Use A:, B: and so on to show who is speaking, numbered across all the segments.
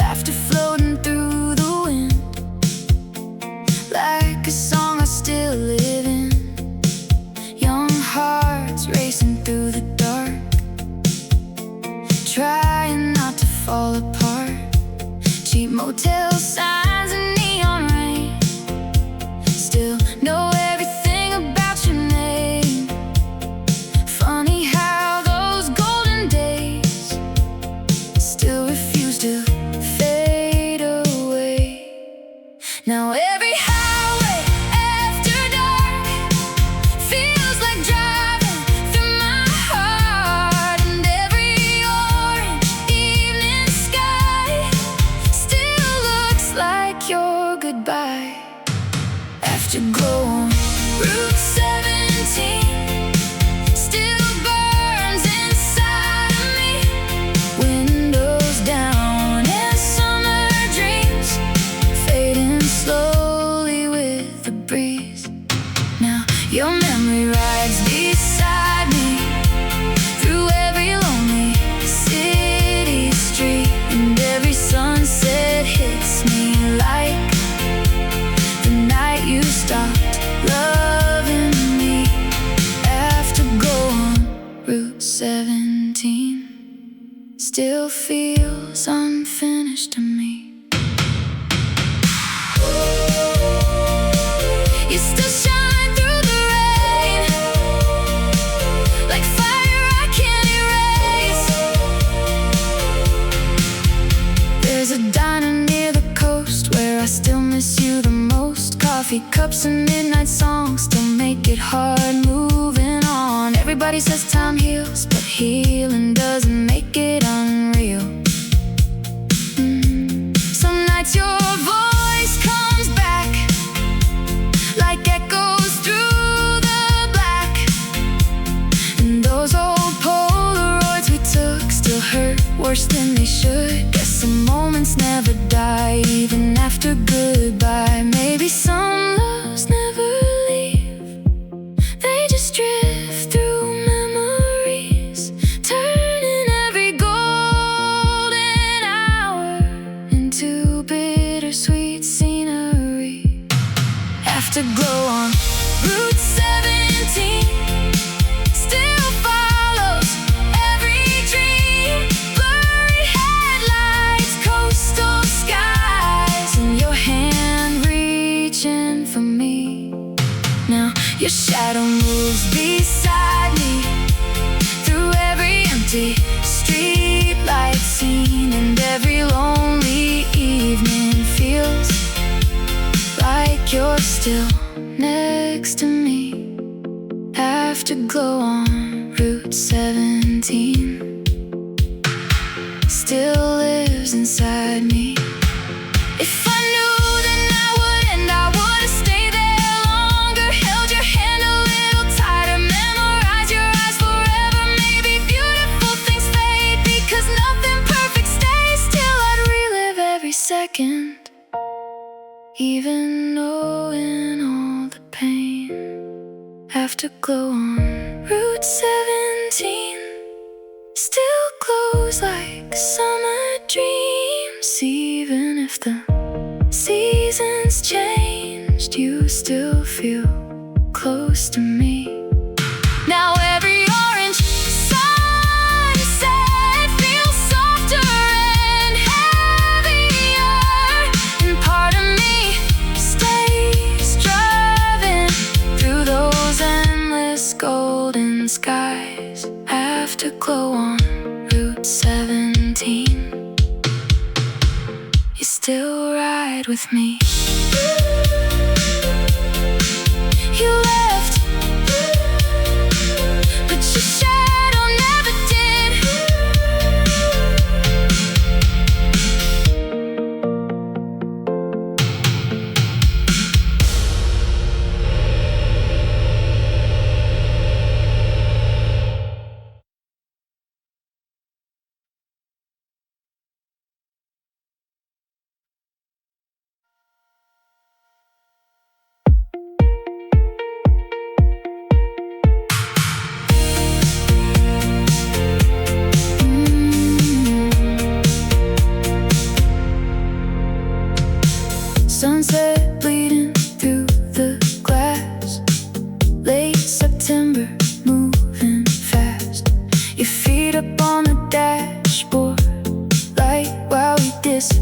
A: laughter floating through the wind, like a song I still live in. Young hearts racing through the dark, trying not to fall apart. Cheap motel signs and neon rain, still know everything about your name. Funny how those golden days still refuse to fade away. Now every highway after dark feels like driving through my heart, and every orange evening sky still looks like your goodbye. Afterglow on Route 17 still burns inside of me. Windows down and summer dreams fading slowly with the breeze. Now your memory rides beside me through every lonely city street, and every sunset hits me like the night you stopped loving me. Afterglow on Route 17 still feels unfinished to me. You still shine through the rain, like fire I can't erase. There's a diner near the coast where I still miss you the most. Coffee cups and midnight songs still make it hard moving on. Everybody says time heals, but healing doesn't make it unreal. Some nights your voice comes back like echoes through the black, and those old Polaroids we took still hurt worse than they should. Guess some moments never die, even after goodbye. Maybe some loves never leave, they just drift through memories, turning every golden hour into bittersweet scenery. Afterglow on Route 17 still follows every dream. Blurry headlights, coastal skies, and your hand reaching for me. Now your shadow moves beside me through every empty street light scene, and every lonely evening feels like you're still next to me. Afterglow on Route 17 still lives inside me. If I knew the night would end, I would've stayed there longer, held your hand a little tighter, memorized your eyes forever. Maybe beautiful things fade because nothing perfect stays. Still I'd relive every second, even knowing all the pain. Afterglow on Route 17 still glows like summer dreams. Even if the seasons changed, you still feel close to me. Now every orange sunset feels softer and heavier, and part of me stays driving through those endless golden skies. Afterglow on Route 17, you still ride with me. You left, but your shadow never did.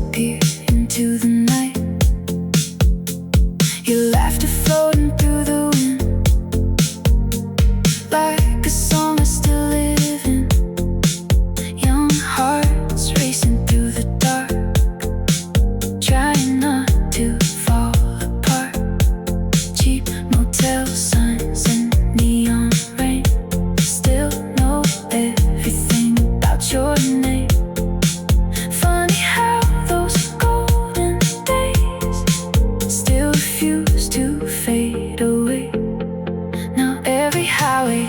A: disappear into the night. Your laughter floating through the wind, like a song I still live in. Young hearts racing through the dark, trying not to fall apart. Cheap motel signs and neon rain, still know everything about your name. Funny how those golden days still refuse to fade away. Now every highway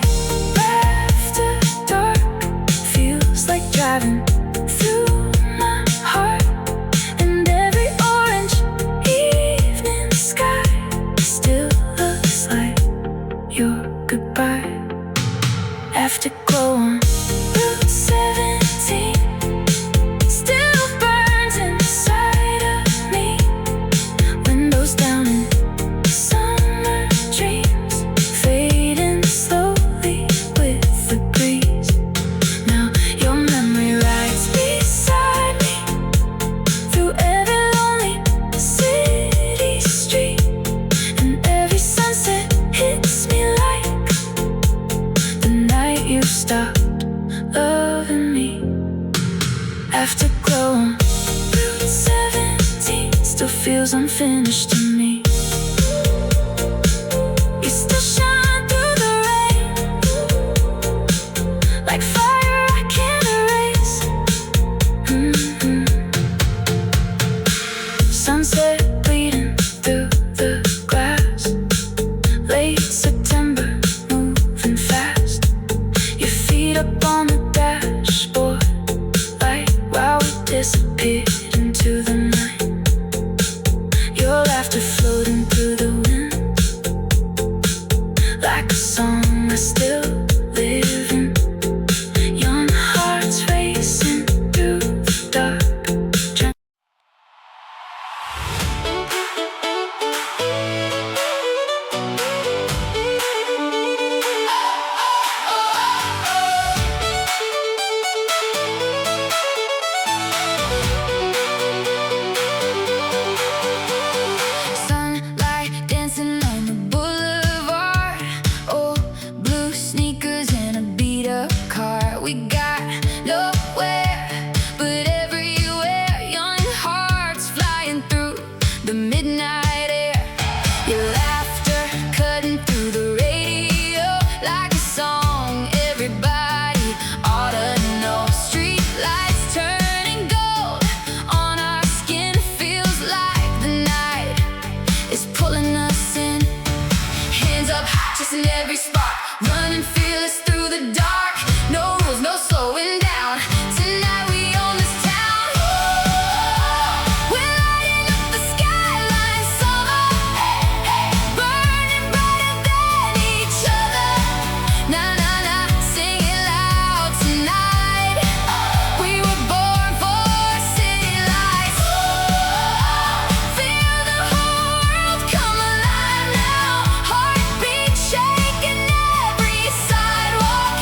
A: after dark feels like driving through my heart, and every orange evening sky still looks like your goodbye. Afterglow on Route 17 still burns inside of me. Windows down and summer dreams fading slowly with the breeze. Now your memory rides beside me through every lonely city street, and every sunset hits me like the night you stopped loving me. Afterglow on Route 17 still feels unfinished to me. You still shine through the rain, like fire I can't erase. Sunset bleeding through the glass, late September moving fast. Your feet up on the dashboard, like while we disappeared into the night. Your laughter floating through the wind, like a song I still live in. Young hearts racing through the dark. Sunlight dancing on the boulevard, old blue sneakers and a beat up car. We got nowhere, but everywhere. Young hearts flying through the midnight air. Your laughter cutting through the radio like a song everybody ought to know. Street lights turning gold on our skin, feels like the night is pulling us in. Hands up high, chasing every spark, running fearless through the dark. No rules, no slowing down. Tonight we own this town. We're lighting up the skyline, summer, burning brighter than each other. Na na na, sing it loud tonight. We were born for city lights. Feel the whole world come alive now. Heartbeat shaking every sidewalk.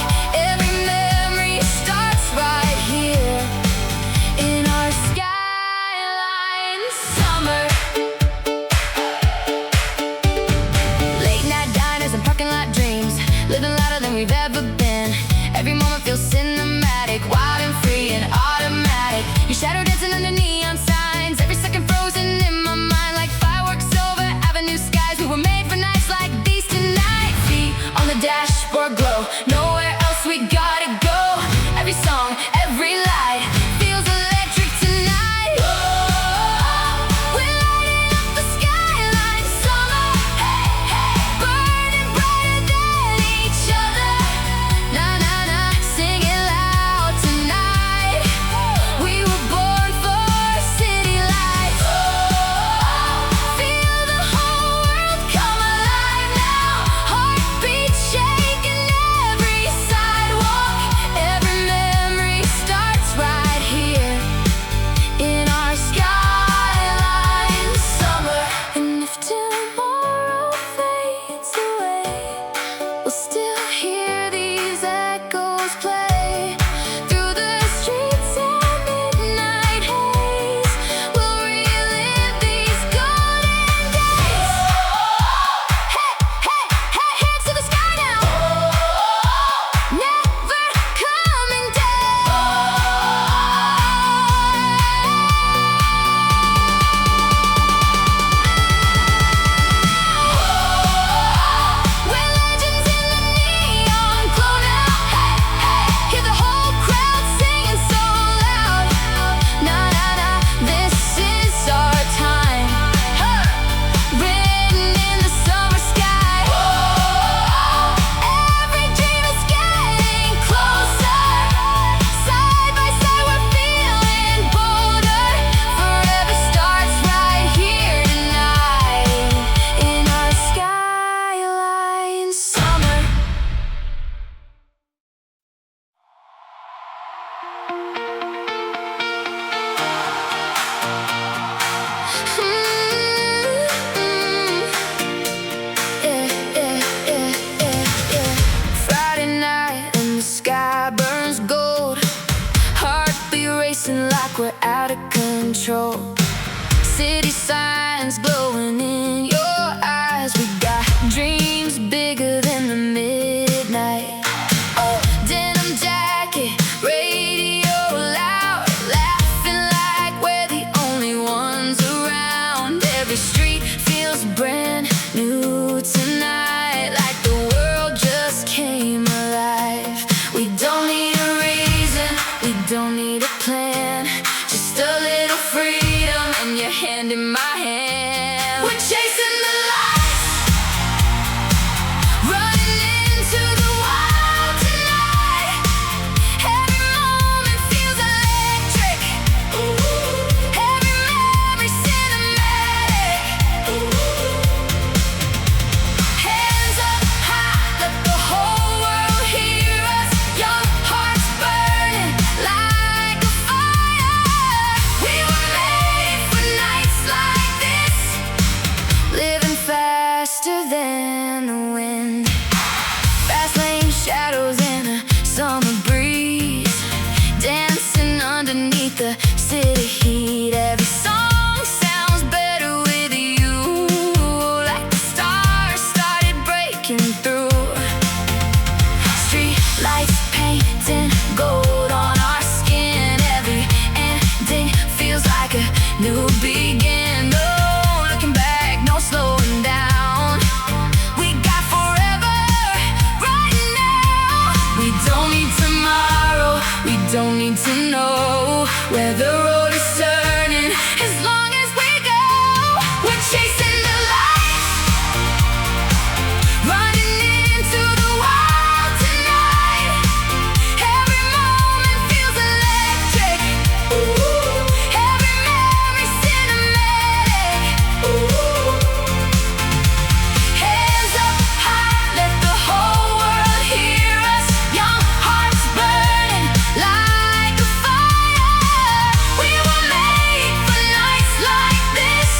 A: city signs glowing in your eyes. We got dreams bigger than the midnight. Oh, denim jacket, radio loud, laughing like we're the only ones around. Every street feels brand new tonight, like the world just came alive. We don't need a reason, we don't need a plan, just a little freedom and your hand in my hand. We're chasing the lights, running into the wild tonight. Every moment feels electric. Ooh. Every memory cinematic. Ooh. Hands up high, let the whole world hear us. Young hearts burning like a fire. We were made for nights like this, living faster than the wind. Fast lane shadows in a summer breeze, dancing underneath the city heat. Every song sounds better with you, like the stars started breaking through. Street lights painting gold on our skin. Every ending feels like a new begin. No looking back, no slowing down. We got forever right now. We don't need tomorrow, we don't need to know where the road is turning, as long as we go. We're chasing the lights, running into the wild tonight. Every moment feels electric. Ooh. Every memory cinematic. Ooh. Hands up high, let the whole world hear us. Young hearts burning like a fire. We were made for nights like this,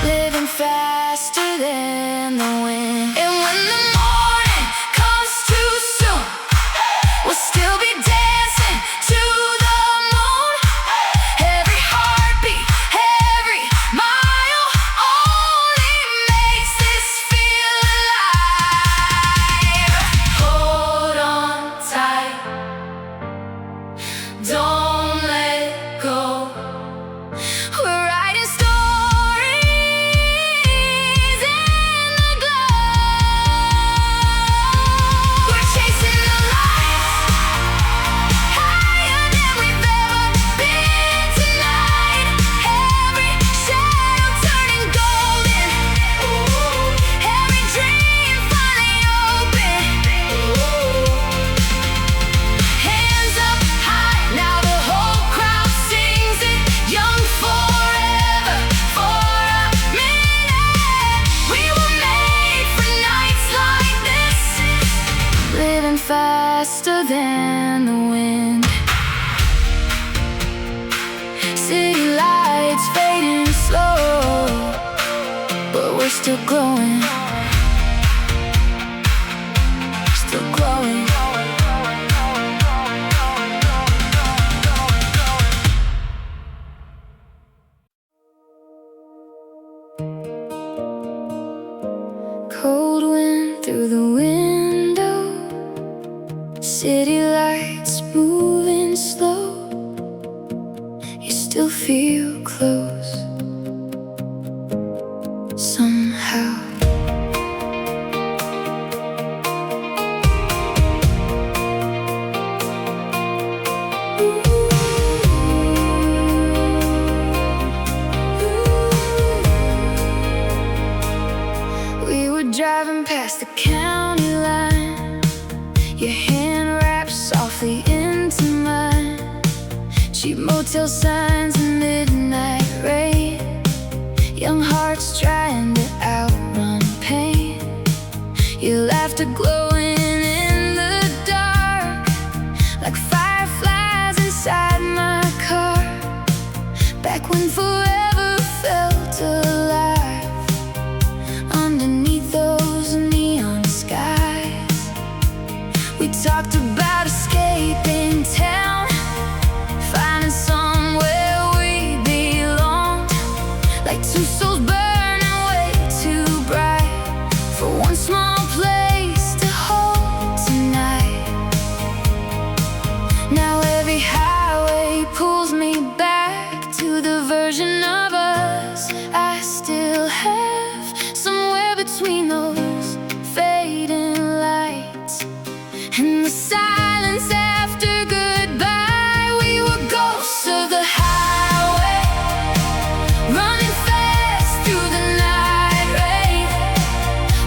A: living faster than the wind. And when the morning comes too soon, we'll still be dancing to the moon. Every heartbeat, every mile only makes this feel alive. Hold on tight, don't let go. We're writing stories in the glow. We're chasing the lights, higher than we've ever been tonight. Every shadow turning golden. Ooh. Every dream finally open. Ooh. Hands up high, now the whole crowd sings it. Young forever, for a minute. We were made for nights like this, living faster than the wind. City lights fading slow, but we're still glowing, still glowing. Cold wind through the window, city lights moving slow. You still feel close somehow. We were driving past the county line, your hand wrapped softly into mine. Cheap motel signs and midnight rain, young hearts trying to outrun pain. Your laughter glowing in the dark, like fireflies inside my car. Back when forever felt alive, underneath those neon skies. We talked about escaping town, finding somewhere the version of us I still have somewhere between those fading lights and the silence after goodbye. We were ghosts of the highway, running fast through the night rain.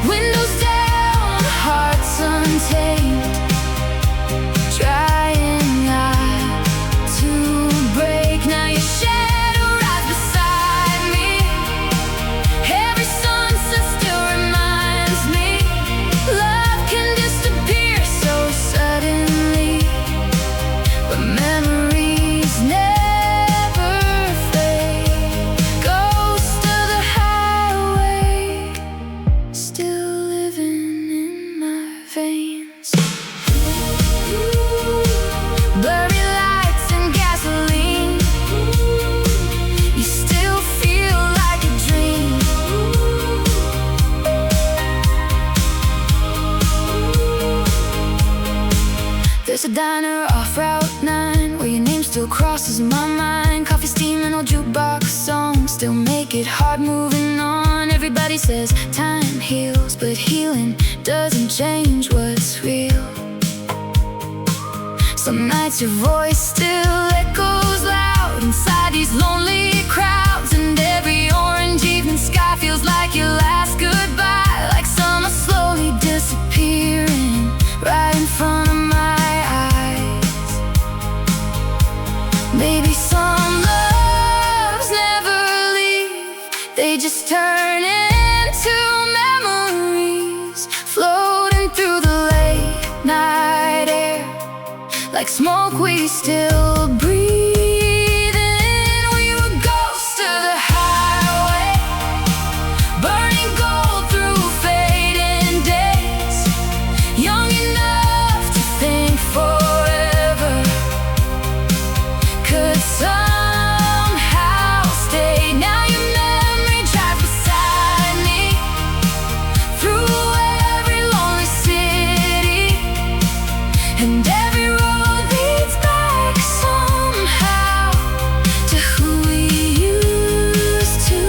A: Windows down, hearts untamed, trying not to break. Now your shadow rides beside me. Every sunset still reminds me love can disappear so suddenly, but memories never fade. Ghost of the highway, still living in my veins. Blurry lights and gasoline, you still feel like a dream. There's a diner off Route 9 where your name still crosses my mind. Coffee steaming, old jukebox songs still make it hard moving on. Everybody says time heals, but healing doesn't change what's real. Some nights your voice still echoes loud inside these lonely crowds, and every orange evening sky feels like your last goodbye. Like summer slowly disappearing right in front of my eyes. Maybe some loves never leave, they just turn into memories floating through the late night air. Like smoke we still breathe in. We were ghosts of the highway, burning gold through fading days. Young enough to think forever could somehow stay. Now your memory drives beside me through every lonely city, and every road leads back somehow to who we used to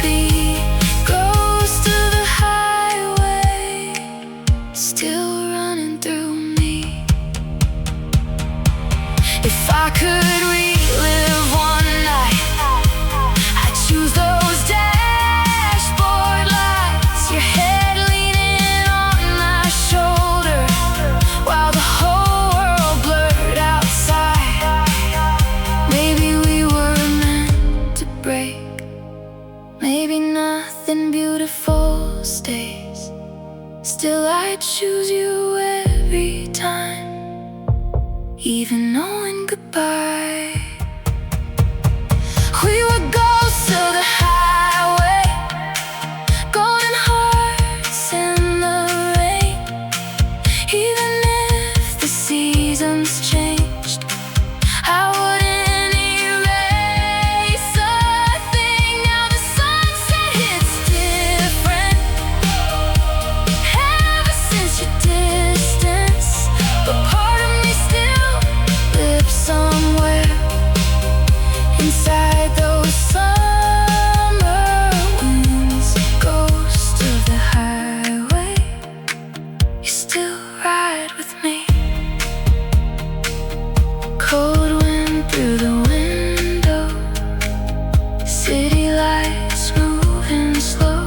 A: be. Ghost of the highway, still running through me. If I could relive one night, I'd choose those dashboard lights, your head leaning on my shoulder while the whole world blurred outside. Maybe we were meant to break, maybe nothing beautiful stays. Still I'd choose you every time, even knowing goodbye. We were ghosts of the highway, golden hearts in the rain. Even if the seasons changed, I wouldn't erase a thing. Now the sunset hits different ever since your distance, but part of me still lives somewhere inside those summer winds. Ghost of the highway, you still ride with me. Cold wind through the window, city lights moving slow.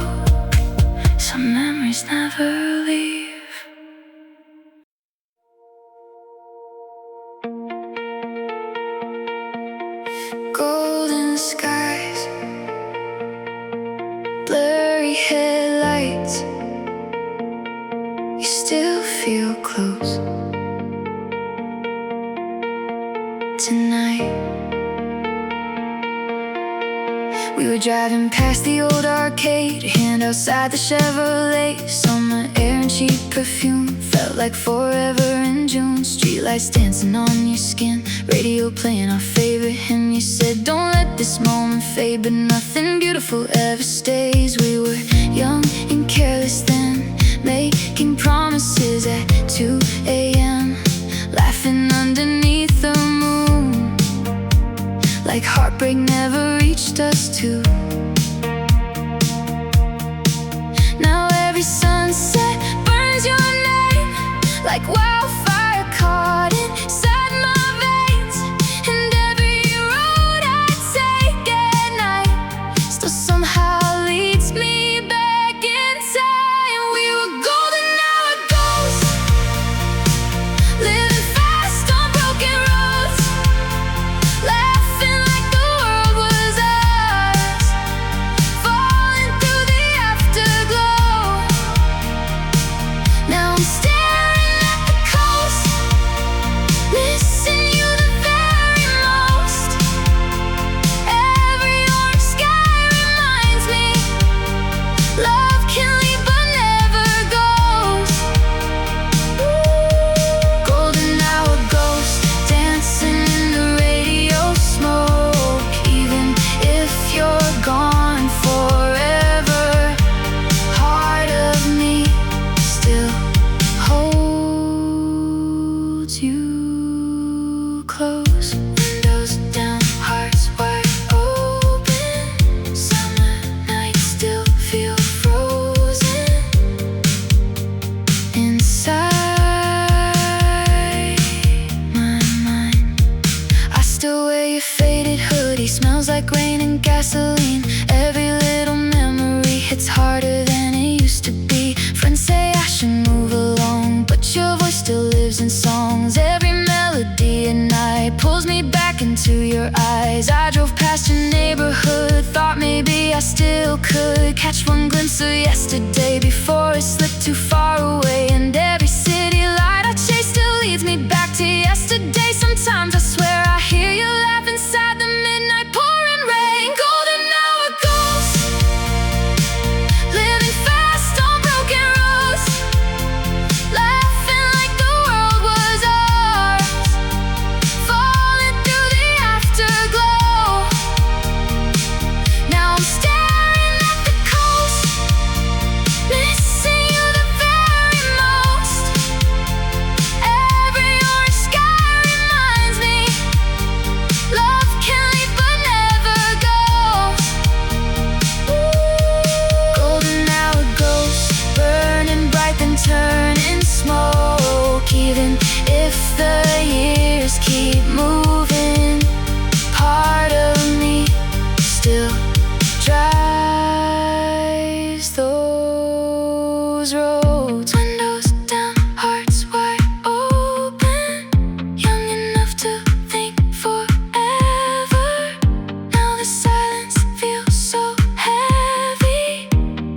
A: Some memories never leave. Golden skies, blurry headlights, you still feel close tonight. We were driving past the old arcade, hand outside the Chevrolet. Summer air and cheap perfume felt like forever in June. Streetlights dancing on your skin, radio playing our favorite hymn. You said don't let this moment fade, but nothing beautiful ever stays. We were young and careless then, making promises at 2 a.m., laughing underneath the moon, like heartbreak never reached us too. Now every sunset burns your name like wildfire caught inside my veins. And every road I take at night still somehow leads me back in time. We were golden, now we're ghosts, living fast on broken roads, laughing like the world was ours, falling through the afterglow. Now I'm staring at the coast, missing you the very most. Every orange sky reminds me love can leave but never goes. Golden hour ghost, dancing in the radio smoke. Even if you're gone forever, part of me still holds you close. Windows down, hearts wide open. Summer nights still feel frozen inside my mind. I still wear your faded hoodie, smells like rain and gasoline. Every little memory hits harder than it used to be. Friends say I should move along, but your voice still lives in songs. Every melody at night pulls me back into your eyes. I drove past your neighborhood, thought maybe I still could catch one glimpse of yesterday before it slipped too far away. And every city light I chase still leads me back to yesterday. Sometimes I swear I hear you laugh inside the midnight pouring rain. Golden hour ghosts, living fast on broken roads, laughing like the world was ours, falling through the afterglow. Now I'm staring at the coast, missing you the very most. Every orange sky reminds me love can leave but never goes. Golden hour ghost, burning bright then turning smoke. Even if the years keep moving, part of me still drives those roads. Windows down, hearts wide open, young enough to think forever. Now the silence feels so heavy,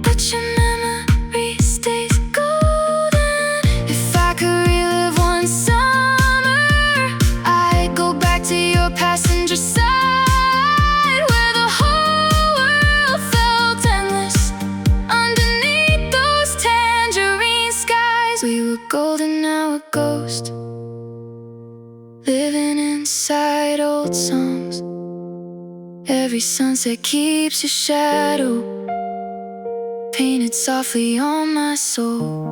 A: but your memory stays golden. If I could relive one summer, I'd go back to your passenger side, where the whole world felt endless underneath those tangerine skies. We were golden, now a ghost, living inside old songs. Every sunset keeps your shadow painted softly on my soul.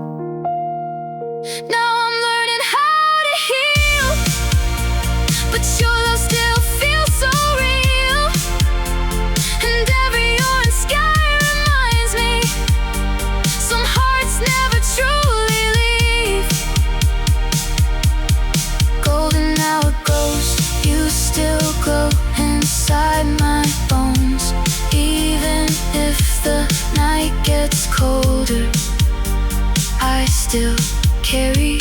A: Now I'm learning how to heal, but your love still feels so real. And every orange sky reminds me some hearts never truly leave. Golden hour ghost, you still glow inside my bones. Even if the night gets colder, I still carry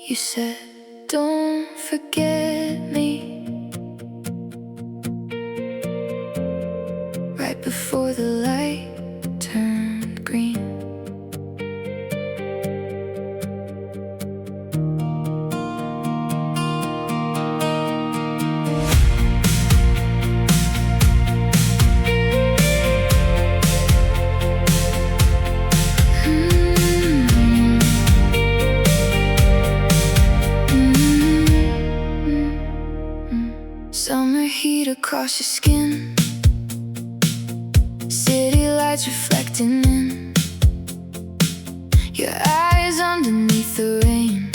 A: You said, don't forget me, right before the light turned green. Summer heat across your skin, city lights reflecting in your eyes underneath the rain,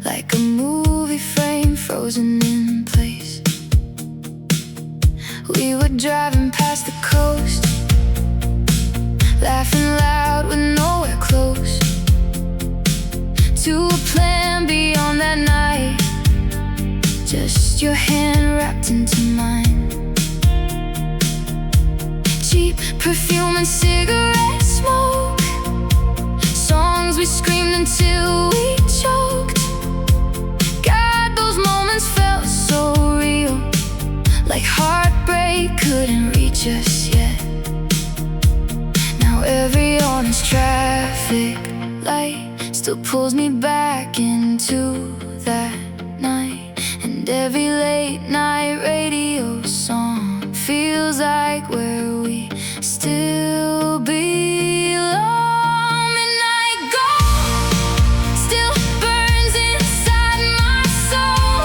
A: like a movie frame frozen in place. We were driving past the coast, laughing loud with nowhere close to a plan beyond that night. Just your hand wrapped into mine. Cheap perfume and cigarette smoke, songs we screamed until we choked. God, those moments felt so real, like heartbreak couldn't reach us yet. Now every orange traffic light still pulls me back into that night. And every late night radio song feels like where we still belong. Midnight gold still burns inside my soul.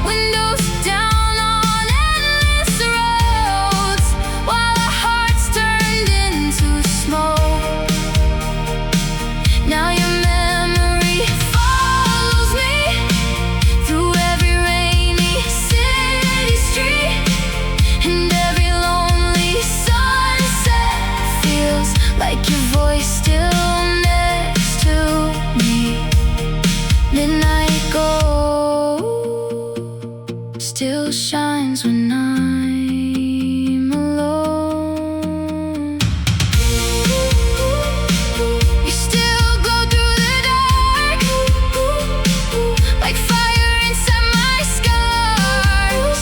A: Windows down on endless roads, while our hearts turned into smoke. Now your memory follows me through every rainy city street, and every lonely sunset feels like your voice still next to me. Midnight gold still shines when I'm alone. You still glow through the dark, like fire inside my scars.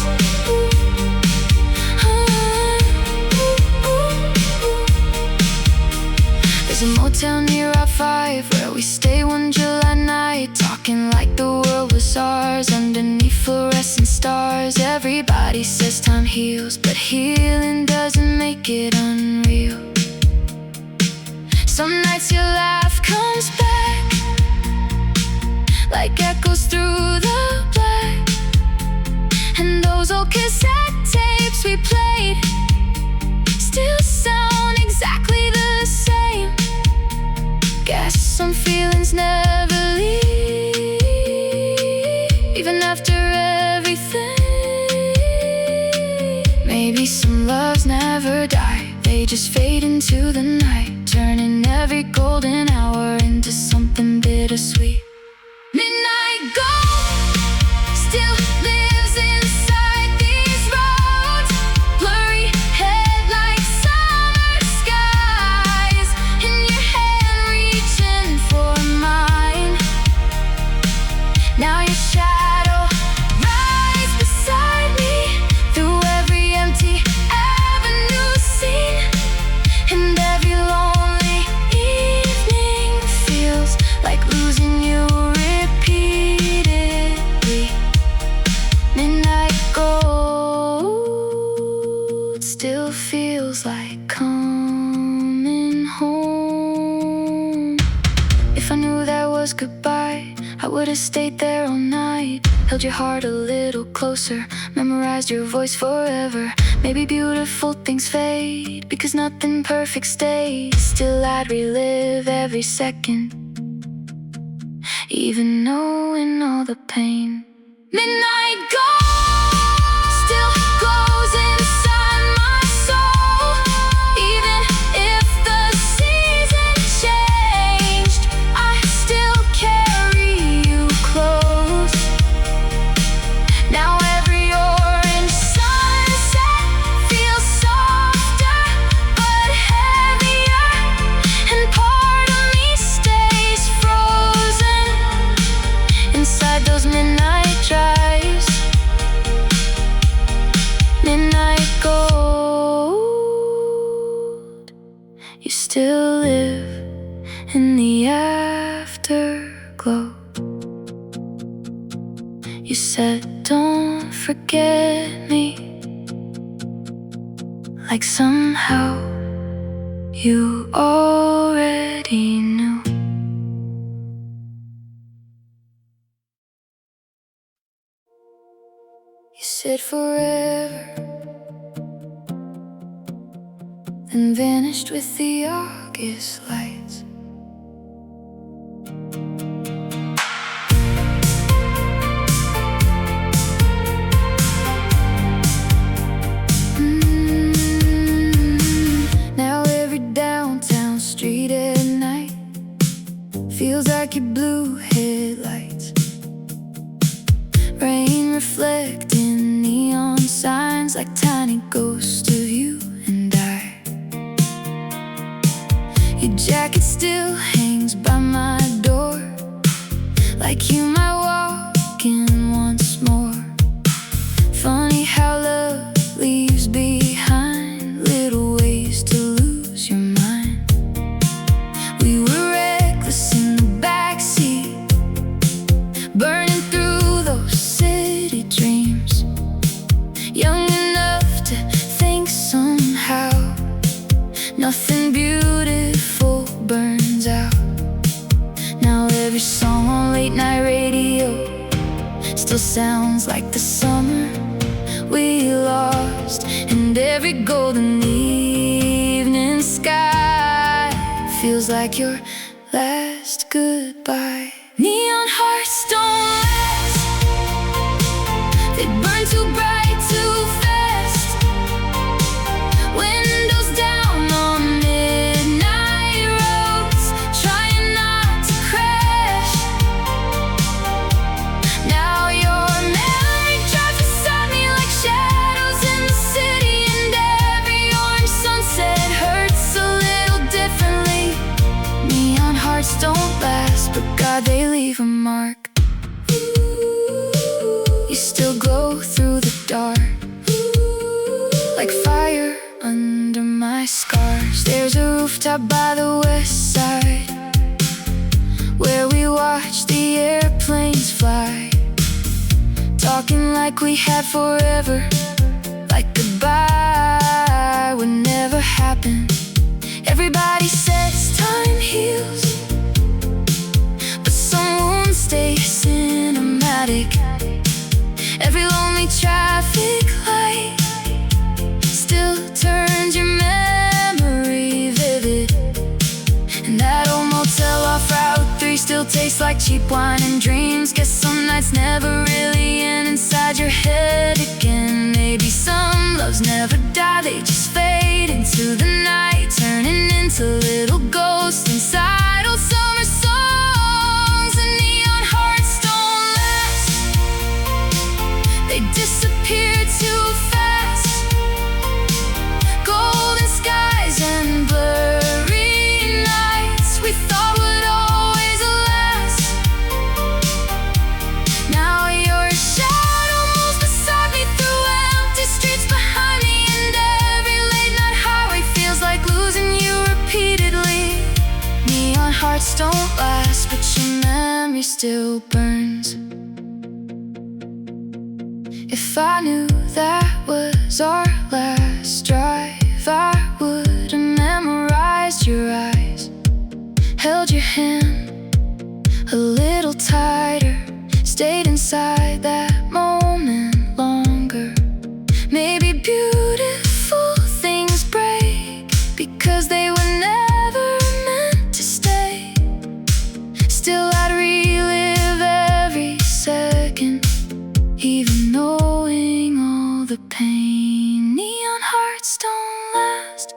A: There's a motel near our 5 where we stay one July night, talking like the world was ours underneath fluorescent stars. Everybody says time heals, but healing doesn't make it unreal. Some nights your laugh comes back like echoes through the black, and those old cassette tapes we played still sound exactly the same. Guess some feelings never leave, even after everything. Maybe some loves never die, they just fade into the night, turning every golden hour into something bittersweet. Midnight gold still lives inside these roads, blurry headlights, summer skies, and your hand reaching for mine. Now your shadow rides beside me through every empty avenue scene, and every lonely evening feels like losing you repeatedly. Midnight gold still feels like coming home. If I knew that was goodbye, I would have stayed there all night, held your heart a little closer, memorized your voice forever. Maybe beautiful things fade, because nothing perfect stays. Still I'd relive every second, even knowing all the pain. Midnight gold still glows inside my soul, even if the season changed, I still carry you close. Now every orange sunset feels softer but heavier, and part of me stays frozen Afterglow. You said, don't forget me, like somehow you already knew. You said forever, then vanished with the August lights. Now every downtown street at night feels like your blue headlights. Rain reflecting neon signs like tiny ghosts of you and I. Your jacket still hangs by my door, like you might walk in once more. Funny how love leaves behind little ways to lose your mind. We were reckless in the backseat, burning through those city dreams, young enough to think somehow nothing beautiful burns out. Now every song on late night radio still sounds like the summer we lost, and every golden evening sky feels like your last goodbye. Neon hearts don't last, they burn too bright, too fast. Windows down on midnight roads, trying not to crash. Now your memory drives beside me like shadows in the city, and every orange sunset hurts a little differently. Neon hearts don't last, but God, they leave a mark. You still glow through the dark, like fire under my scars. There's a rooftop by the west side where we watch the airplanes fly, talking like we had forever, like goodbye would never happen. Everybody says time heals, but some wounds stay cinematic. Every lonely traffic light still turns your memory vivid, and that old motel off Route 3 still tastes like cheap wine and dreams. Guess some nights never really end inside your head again. Maybe some loves never die, they just fade into the night, turning into little ghosts inside old summer songs. And neon hearts don't last, they disappear too fast. Golden skies and blurry nights we thought would always last. Now your shadow moves beside me through empty streets behind me, and every late night highway feels like losing you repeatedly. Neon hearts don't last, but your memory still burns. If I knew that was our last drive, I would have memorized your eyes, held your hand a little tighter, stayed inside that moment longer. Maybe beautiful things break because they were never meant to stay. Still I'd relive every second, even knowing all the pain. Neon hearts don't last,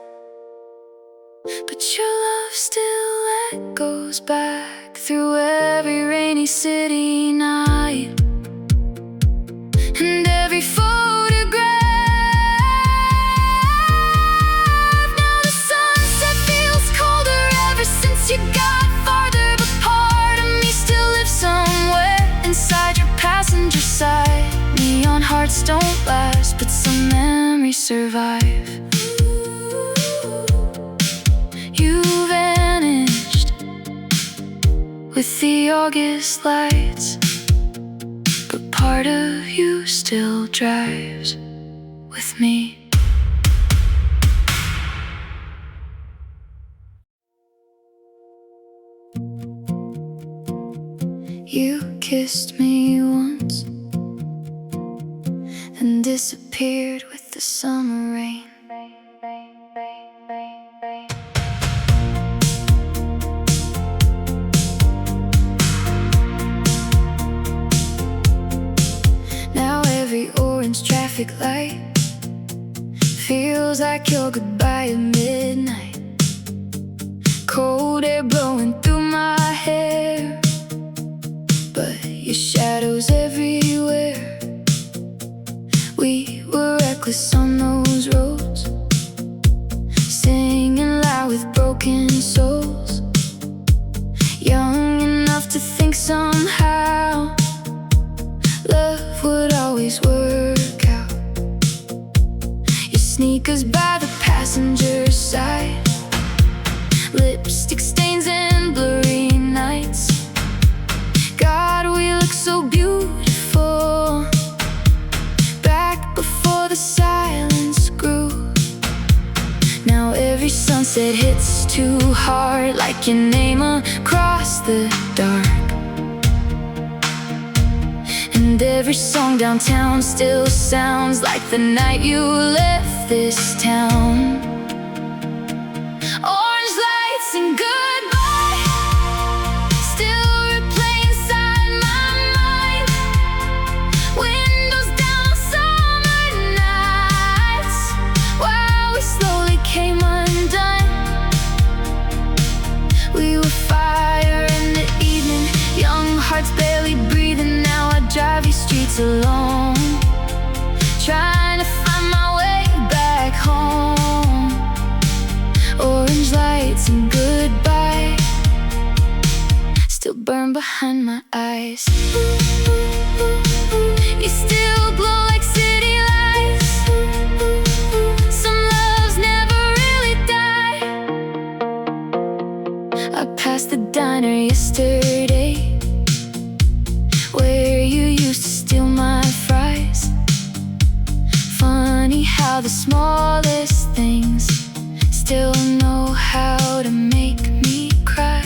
A: but your love still echoes back through every rainy city night, and every photograph. Now the sunset feels colder ever since you got farther, but part of me still lives somewhere inside your passenger side. Neon hearts don't last, but some memories survive. You vanished with the August lights, but part of you still drives with me. You kissed me once and disappeared with the summer rain. Now every orange traffic light feels like your goodbye at midnight. Cold air blowing through my hair, but your shadow's everywhere. We were reckless on those roads, singing loud with broken souls. Young enough to think somehow love would always work out. Your sneakers by the passenger side, lipstick stains and blurry nights. God, we look so beautiful back before the silence grew. Now every sunset hits too hard, like your name across the dark. And every song downtown still sounds like the night you left this town. Orange lights and goodbye still replay inside my mind. Windows down on summer nights while we slowly came undone. We were fire in the evening, young hearts barely breathing. Now I drive these streets alone, trying to find my way back home. Orange lights and goodbye still burn behind my eyes. You still glow like city lights. Some loves never really die. I passed the diner yesterday where you used to steal my fries. Funny how the smallest things still know how to make me cry.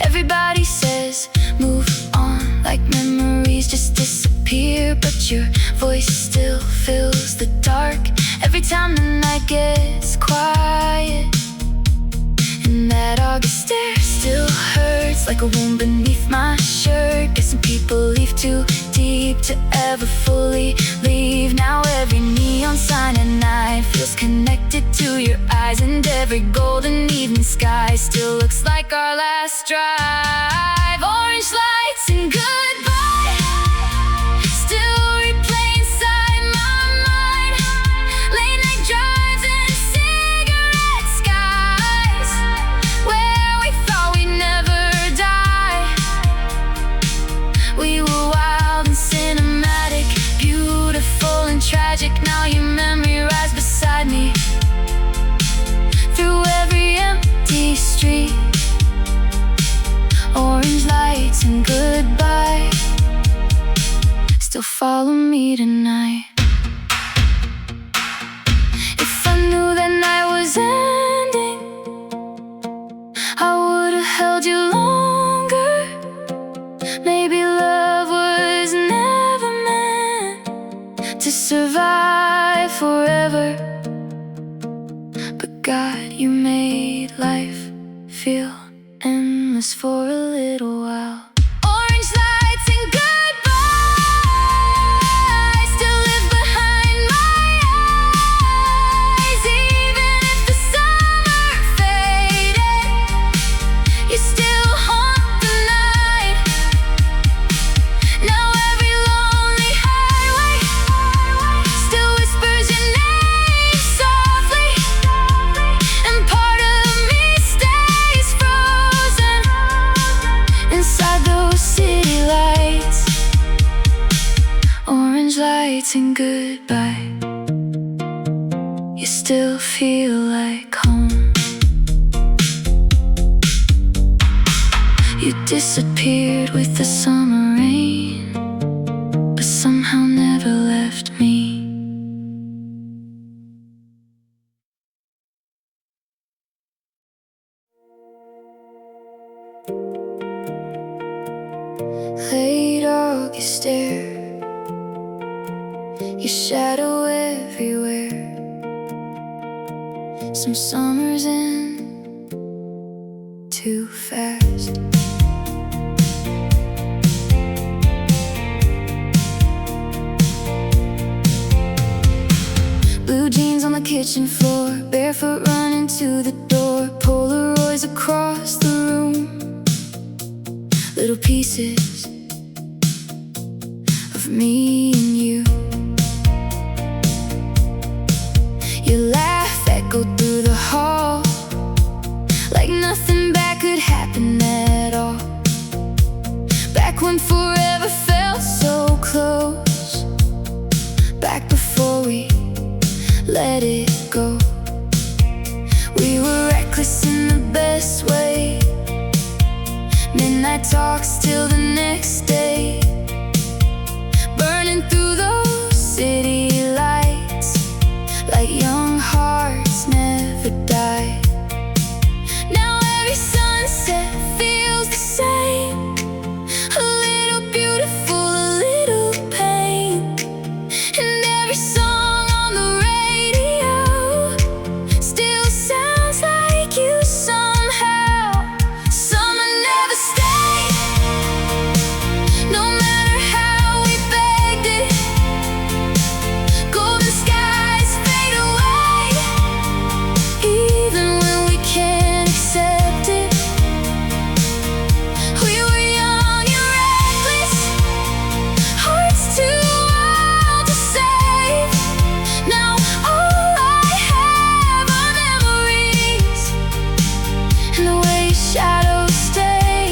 A: Everybody says move on, like memories just disappear, but your voice still fills the dark every time the night gets quiet. And that August air still hurts like a wound beneath my shirt. Guessing people leave too deep to ever fully leave. Now every neon sign at night feels connected to your eyes, and every golden evening sky still looks like our last drive. Orange lights and goodbye still replay inside my mind. Late night drives and cigarette skies where we thought we'd never die. We were wild and cinematic, beautiful and tragic. Now your memory rides beside me through every empty street. Orange lights and goodbye still follow me tonight. If I knew that night was ending, I would've held you longer. Maybe love was never meant to survive forever, but God, you made life feel endless for a little while. Orange lights and goodbye still live behind my eyes. Even if the summer faded, you still haunt the night. Now every lonely highway still whispers your name softly, and part of me stays frozen inside those city lights. Orange lights and goodbye, you still feel like home. disappeared with the summer rain, but somehow never left me. Late August air, your shadow everywhere. Some summers in too fast. Blue jeans on the kitchen floor, barefoot running to the door. Polaroids across the room, little pieces of me and you. Your laugh echoed through the hall, like nothing bad could happen at all. Back when forever felt so close, back before we let it go. We were reckless in the best way, midnight talks till the next day, burning through those city lights like young hearts never die. Now every sunset feels the same, a little beautiful, a little pain. And every song on the radio still sounds like you somehow. Summer never stayed, no matter how we begged it. Golden skies fade away, even when we can't accept it. We were young and reckless, hearts too wild to save. Now all I have are memories, and the way shadows stay.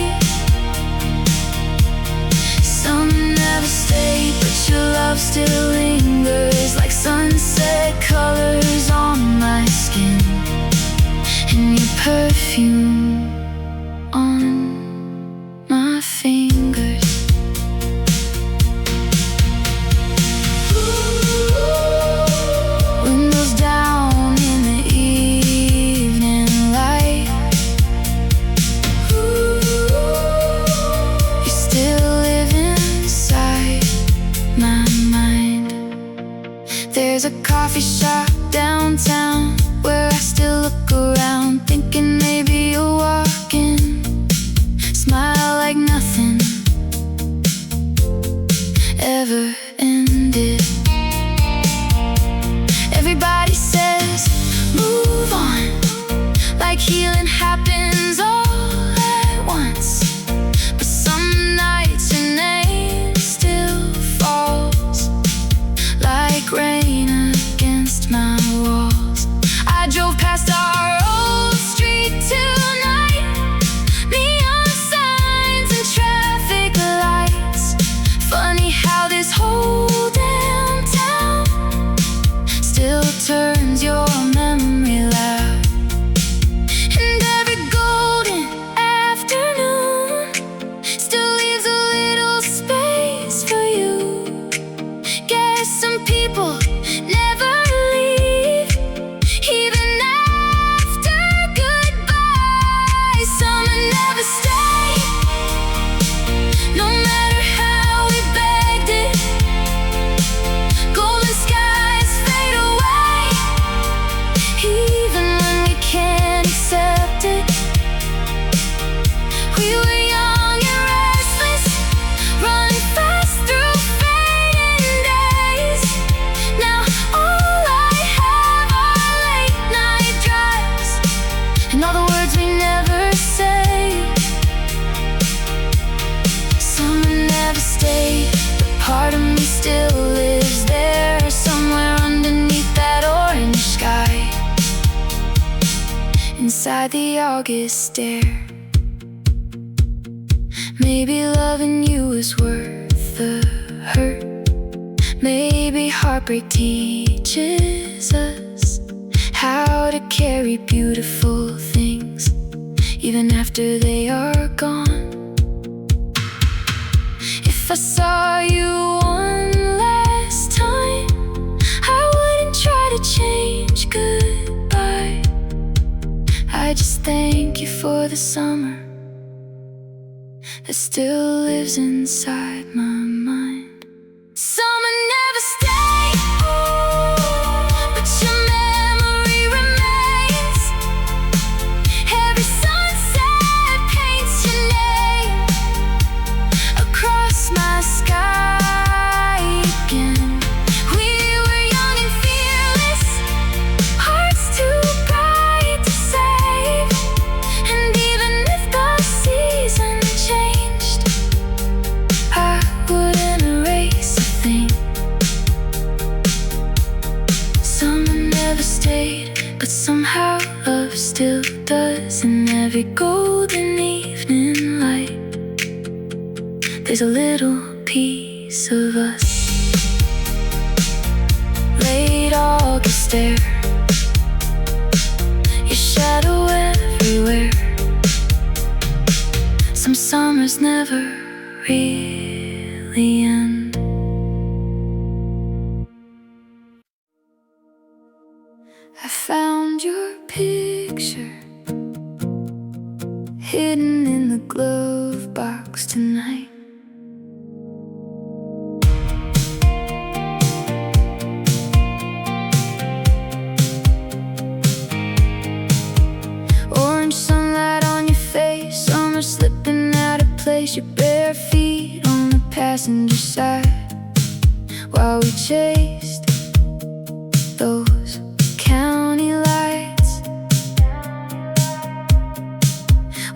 A: Some never stay, but your love still lingers, like sunset colors on my skin, and your perfume on my fingers. Windows down in the evening light, you still live inside my mind. There's a coffee shop downtown where I still look around, thinking maybe you'll walk in, smile like nothing ever ended. Everybody says move on, like healing happens all at once. But some nights your name still falls like rain against my walls. I drove past our old street tonight, neon signs and traffic lights. Funny how this whole damn town still turns your memory loud. And every golden afternoon still leaves a little space for you. Guess some people never leave, even after goodbye. Summer never stayed, no matter how we begged it. Golden skies fade away, even when we can't accept it. We were young and restless, running fast through fading days. Now all I have are late night drives, and all the words we never say. Summer never stayed, but part of me still lives there, somewhere underneath that orange sky, inside the August air. Maybe loving you is worth the hurt. Maybe heartbreak teaches us how to carry beautiful things, even after they are gone. I saw you one last time, I wouldn't try to change goodbye. I just thank you for the summer that still lives inside my mind. Summer never stayed, but your memory remains. Every sunset paints your name across my sky again. We were young and fearless, hearts too bright to save. And even if the season changed, I wouldn't erase a thing. Summer never stayed, but somehow love still does. In every golden evening light, there's a little piece of us. Late August air, your shadow everywhere. Some summers never really end. I found your picture hidden in the glove box tonight. Orange sunlight on your face, summer slipping out of place. Your bare feet on the passenger side while we chased those county lights.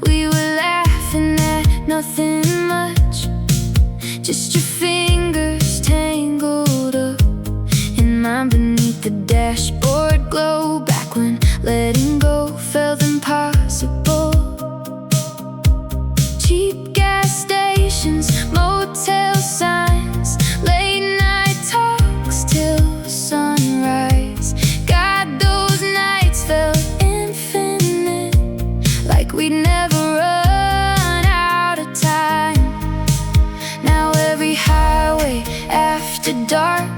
A: We were laughing at nothing much, just your fingers tangled up in mine beneath the dashboard glow. Back when letting go felt impossible. Cheap gas stations, motel signs, late night talks till sunrise. God, those nights felt infinite, like we'd never run out of time. Now every highway after dark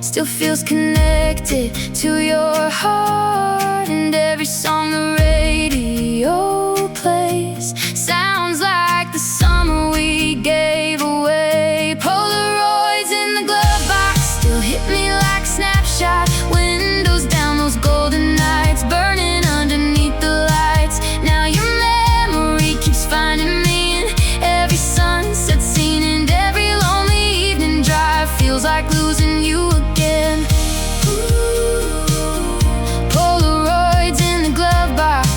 A: still feels connected to your heart. And every song the radio plays sounds like the summer we gave away. Polaroids in the glove box still hit me like a snapshot. Windows down, those golden nights burning underneath the lights. Now your memory keeps finding me in every sunset scene, and every lonely evening drive feels like losing you again. Polaroids in the glove box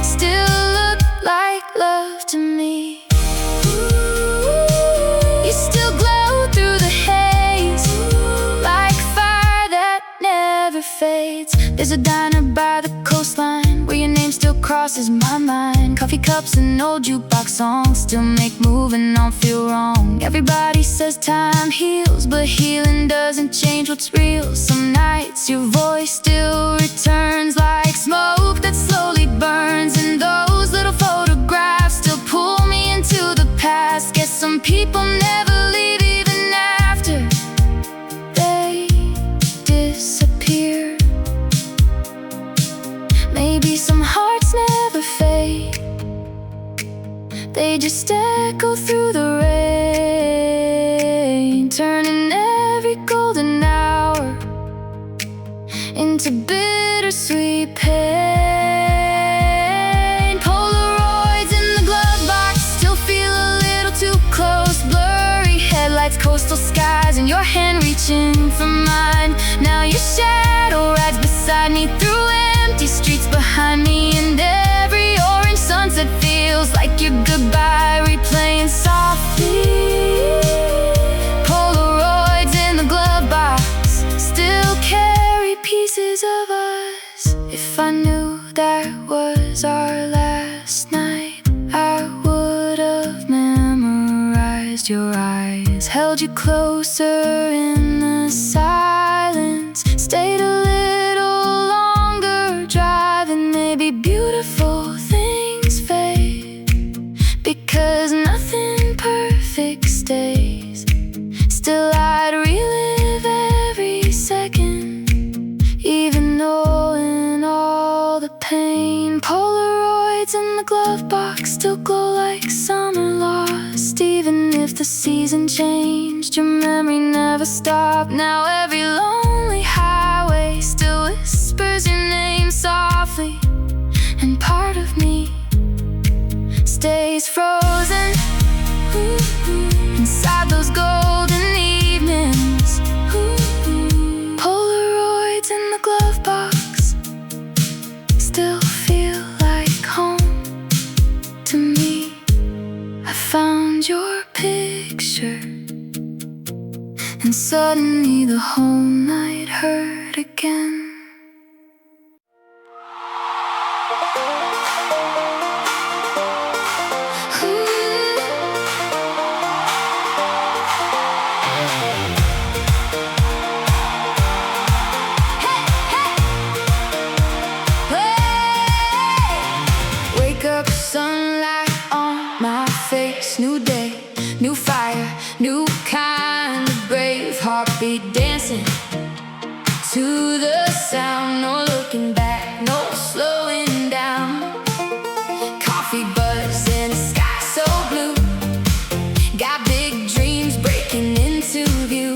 A: still look like love to me. You still glow through the haze, like fire that never fades. There's a diner by the coastline where your name still crosses my mind. Coffee cups and old jukebox songs still make moving on feel wrong. Everybody says time heals, but healing doesn't change what's real. Some nights your voice still returns like smoke that slowly burns, and those little photographs still pull me into the past. Guess some people never leave even after they disappear. Maybe some hearts never fade, they just echo through the rain, turning every golden hour into bittersweet pain. Polaroids in the glove box still feel a little too close. Blurry headlights, coastal skies, and your hand reaching for mine. Now your shadow rides beside me through empty streets behind me, and every orange sunset feels like your goodbye replaying softly. Polaroids in the glove box still carry pieces of us. If I knew that was our last night, I would have memorized your eyes, held you closer in the silence, stayed a little longer driving. Maybe beautiful things fade, because nothing perfect stays. if the season changed, your memory never stopped. Now every lonely highway still whispers your name softly, and part of me stays frozen inside those golden evenings. Polaroids in the glove box still feel like home to me. I found your picture, and suddenly the whole night hurt again. Sunlight on my face, new day, new fire, new kind of brave heartbeat dancing to the sound. No looking back, no slowing down. Coffee buzz in a sky so blue, got big dreams breaking into view.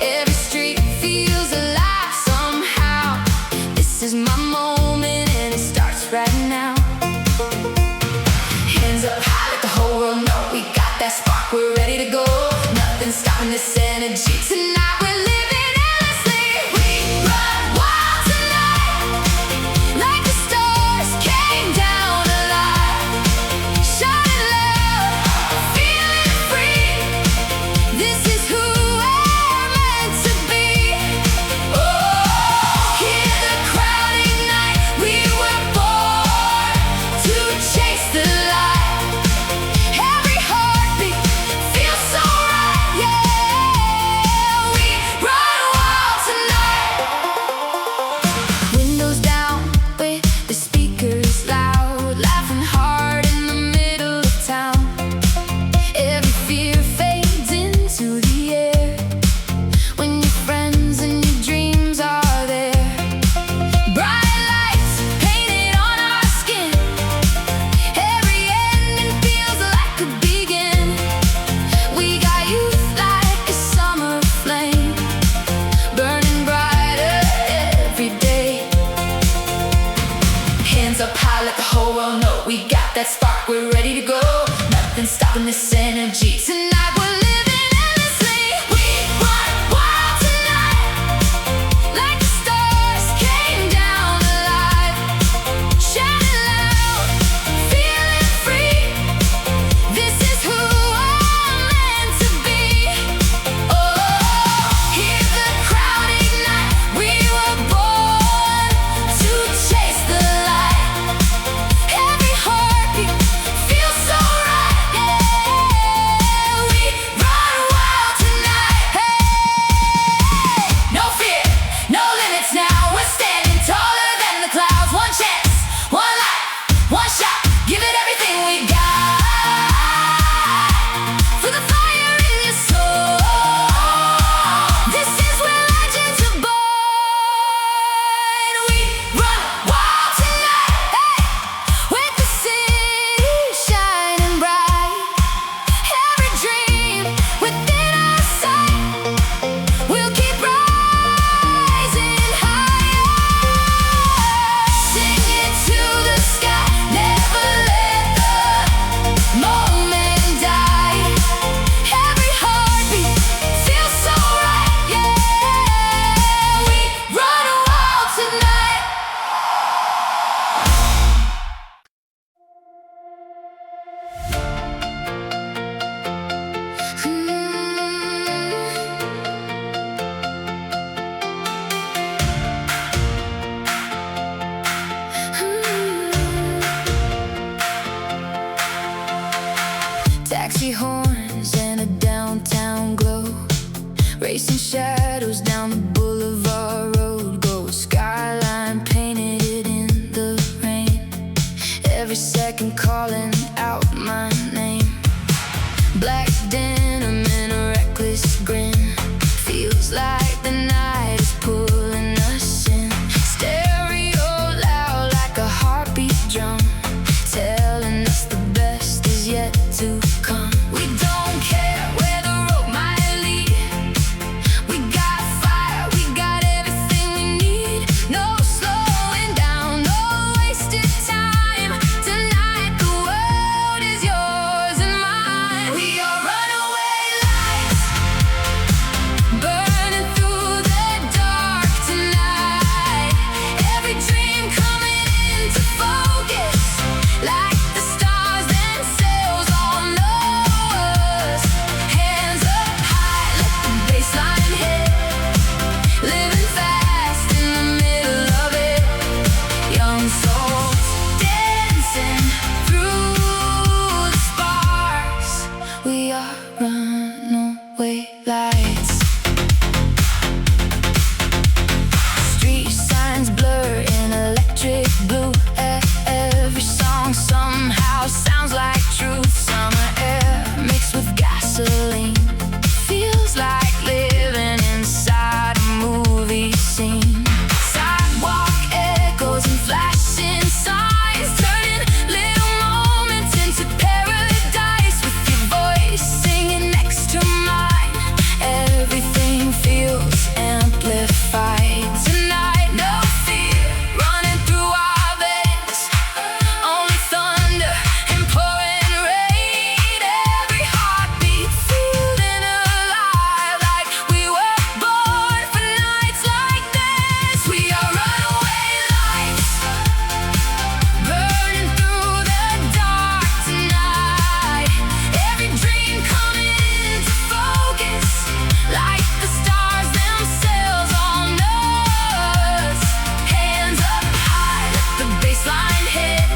A: Every street feels alive somehow. This is my moment and it starts right now. Hands up high, let the whole world know we got that spark, we're ready to go. Nothing's stopping this energy. Tonight we're living endlessly. We run wild tonight, like the stars came down alive. Shining love, feeling free. This is who we're meant to be. Oh, hear the crowd ignite. We were born to chase the light. Every heartbeat feels so right. Yeah, we run wild tonight. Windows down with the speakers loud, laughing hard in the middle of town. Every fear fades into the air when your friends and your dreams are there. Bright lights painted on our skin. Every ending feels like a begin. We got youth like a summer flame, burning brighter every day. Hands up high, let the whole world know we got that spark, we're ready to go. Nothing's stopping this energy. Tonight we're living endlessly. We run wild tonight, like the stars came down alive. Shining loud, feeling free. This is who I'm meant to be. Oh, hear the crowd ignite. We were born to chase the light. Every heartbeat feels so right. Yeah, we run wild tonight. Hey, no fear, no limits now. We're standing taller than the clouds. One chance, one life, one shot. Give it everything we got. For the fire in your soul. This is where legends are born. We run wild tonight. Hey, with the city shining bright. Every dream within our sight. We'll keep rising higher. Sing it to the sky. Never let the moment die. Every heartbeat feels so right. Yeah, we run wild tonight. Taxi horns and a downtown glow, racing shadows down the Boulevard road. Go skyline painted in the rain. Every second calling out my name. Black denim and a reckless grin. Feels like the night is pulling us in. Stereo loud like a heartbeat drum, telling us the best is yet to come. We don't We are runaway lights. Street signs blur in electric blue. Every song somehow sounds like truth. Summer air mixed with gasoline. Feels like living inside a movie scene. Sidewalk echoes and flashing signs, turning little moments into paradise. With your voice singing next to mine, everything feels amplified. Tonight, no fear running through our veins, only thunder and pouring rain. Every heartbeat feeling alive, like we were born for nights like this. We are runaway lights, burning through the dark tonight. Every dream coming into focus, like the stars themselves on us. Hands up high, let the bassline hit.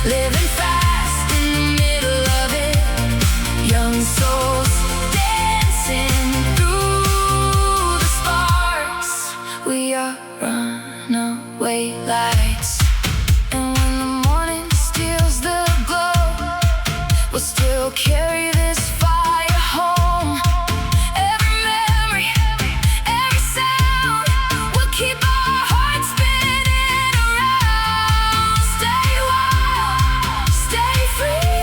A: Living fast in the middle of it. Young souls dancing through the sparks. We are runaway lights. And when the morning steals the glow, we'll still carry this fire home. Every memory, every sound, we'll keep our hearts spinning around. Stay wild, stay free,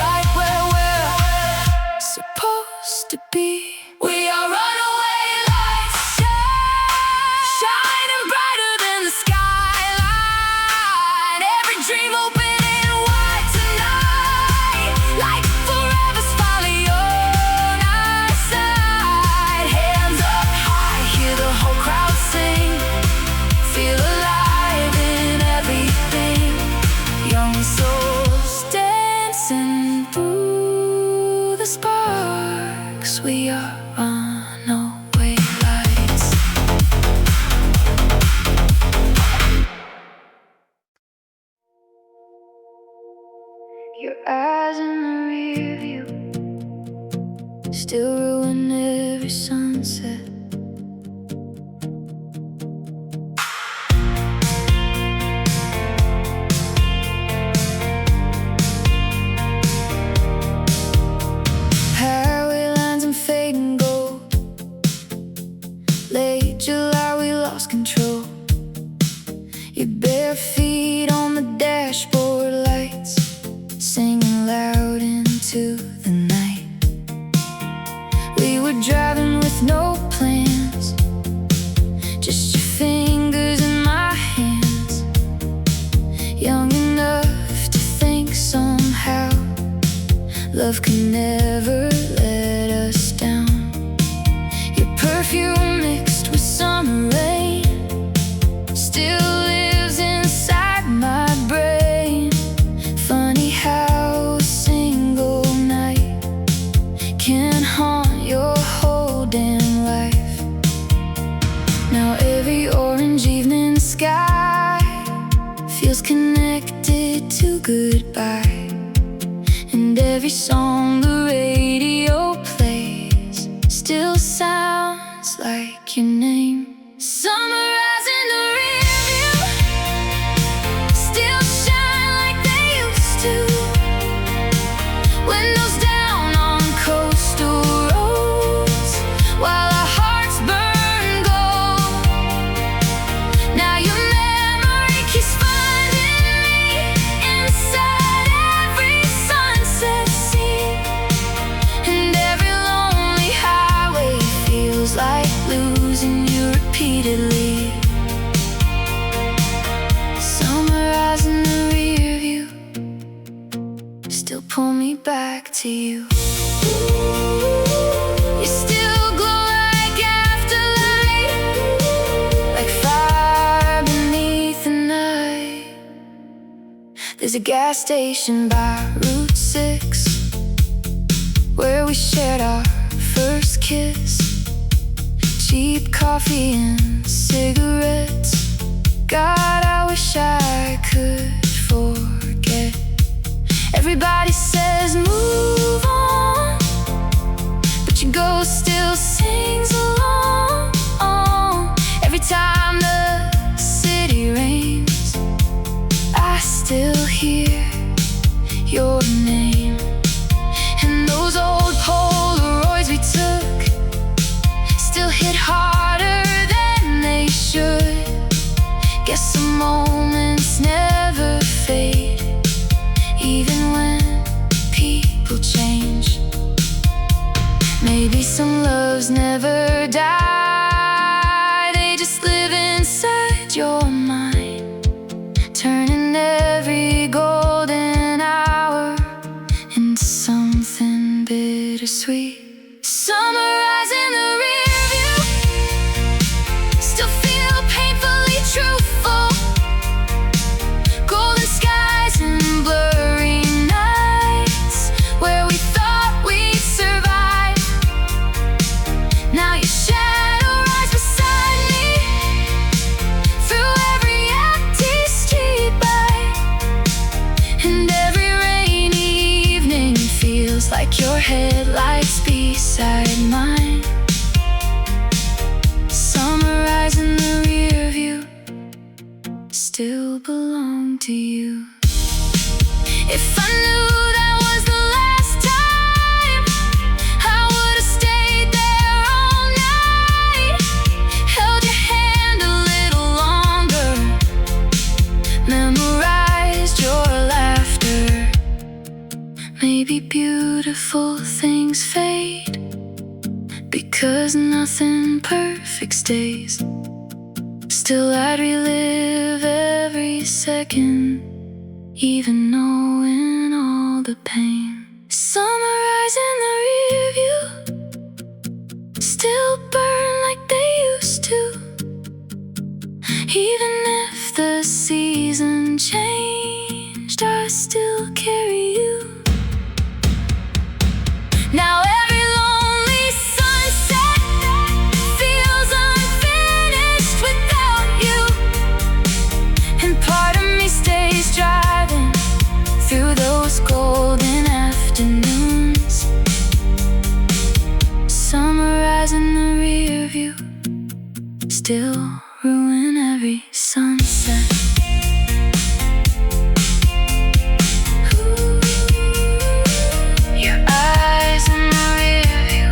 A: right where we're supposed to be. We are runaway lights, shining brighter than the skyline. Every dream opening wide tonight, like forever's finally on our side. Hands up high, hear the whole crowd sing. Feel alive in everything. Young souls dancing through the sparks. We are runaway lights. Your eyes in the rear view still ruin every sunset. Highway lines and fading gold. Late July, we lost control. Your bare feet on the dashboard lights, singing loud into the night. We were driving with no plans, just your fingers in my hands. Young enough to think somehow love can never let us down. Your perfume mixed with summer rain still lives inside my brain. Funny how a single night can haunt your whole damn life. Now every orange evening sky feels connected to goodbye. And every song the radio plays still sounds like your name. Summer eyes in the rear view still shine like they used to. Windows down on coastal roads while our hearts burn gold. Now your memory keeps finding me inside every sunset scene. And every lonely highway feels like losing you repeatedly. Summer eyes in the rear view still pull me back to you. You still glow like afterlight, like fire beneath the night. There's a gas station by Route 6 where we shared our first kiss. Cheap coffee and cigarettes. God, I wish I could forget Everybody says move on, but your ghost still sings along. Every time the city rains, I still hear your name. And those old Polaroids we took still hit harder than they should. Guess some moments never fade, even when people change. Maybe some loves never die, they just live inside your mind, turning every golden hour into something bittersweet. Sunrise in the rear view, still feel painfully truthful. Golden skies and blurry nights where we thought we'd survive. Now your shadow rides beside me through every empty street light, and every rainy evening feels like your headlights beside mine. Sunrise in the rear view still belong to you. If I knew that was the last time, I would've stayed there all night, held your hand a little longer, memorized your laughter. Maybe beautiful things fade, because nothing perfect stays. Still I'd relive every second, even knowing all the pain. Sunrise in the rear view still burn like they used to, even if the season changed, I still carry you. Now every lonely sunset feels unfinished without you, and part of me stays driving through those golden afternoons. Sunrise in the rear view still ruin every sunset. Your eyes in the rear view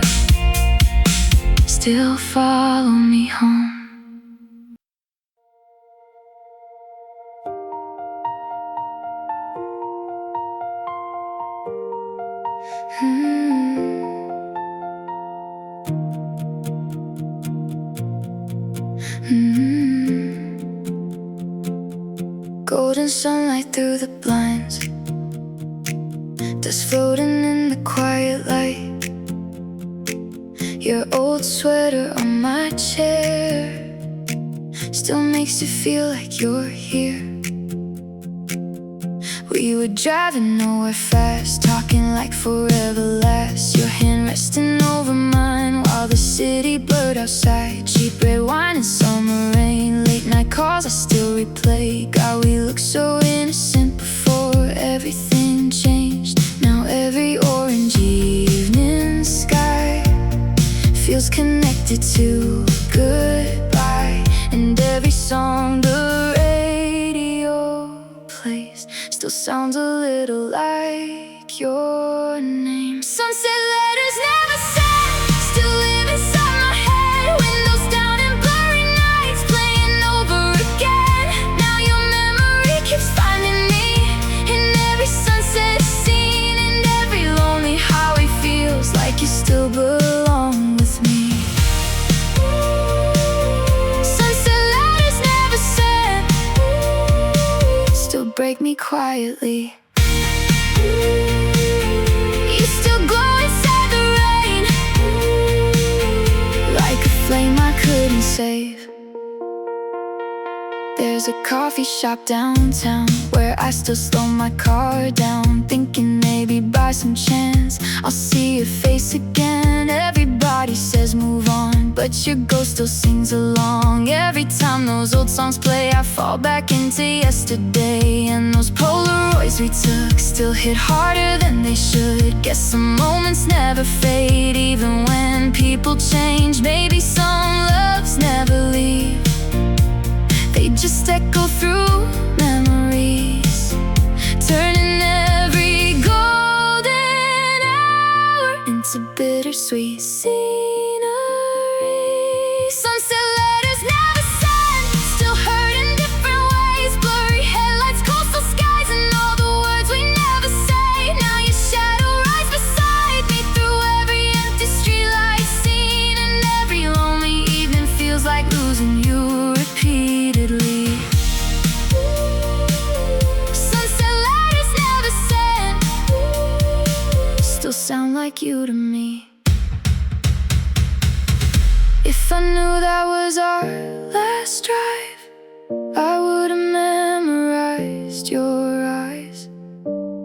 A: still follow me home. Golden sunlight through the blinds, dust floating in the quiet light. Your old sweater on my chair still makes you feel like you're here. We were driving nowhere fast, talking like forever lasts. Your hand resting over mine while the city blurred outside. Cheap red wine and summer rain, late night calls I still replay. God, we looked so innocent before everything changed. Now every orange evening sky feels connected to goodbye, and every song the radio plays still sounds a little like your name. Sunset letters never sent still live inside my head. Windows down and blurry nights playing over again. Now your memory keeps finding me in every sunset scene, and every lonely highway feels like you still belong with me. Sunset letters never sent still break me quietly. You still glow inside the rain, like a flame I couldn't save. There's a coffee shop downtown where I still slow my car down, thinking maybe by some chance I'll see your face again. Everybody says move on, but but your ghost still sings along. Every time those old songs play, I fall back into yesterday. And those Polaroids we took still hit harder than they should. Guess some moments never fade, even when people change. Maybe some loves never leave, they just echo through memories, turning every golden hour into bittersweet scenery. Sunset letters never sent, still heard in different ways. Blurry headlights, coastal skies, and all the words we never say. Now your shadow rides beside me through every empty streetlight scene, and every lonely evening feels like losing you repeatedly. Sunset letters never sent, still sound like you to me. If I knew that was our last drive, I would've memorized your eyes,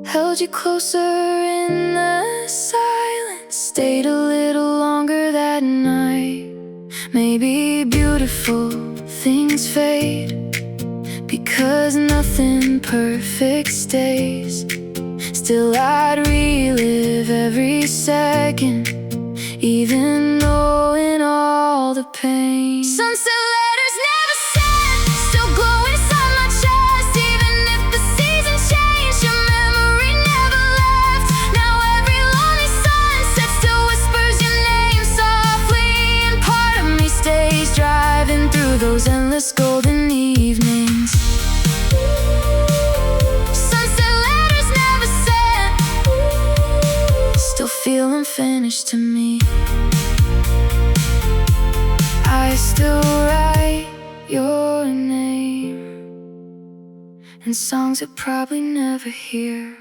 A: held you closer in the silence, stayed a little longer that night. Maybe beautiful things fade, because nothing perfect stays. Still I'd relive every second, even knowing all the pain. Sunset letters never sent, still glow inside my chest. Even if the seasons change, your memory never left. Now every lonely sunset still whispers your name softly, and part of me stays driving through those endless golden evenings. Sunset letters never sent, still feel unfinished to me. I still write your name in songs you'll probably never hear.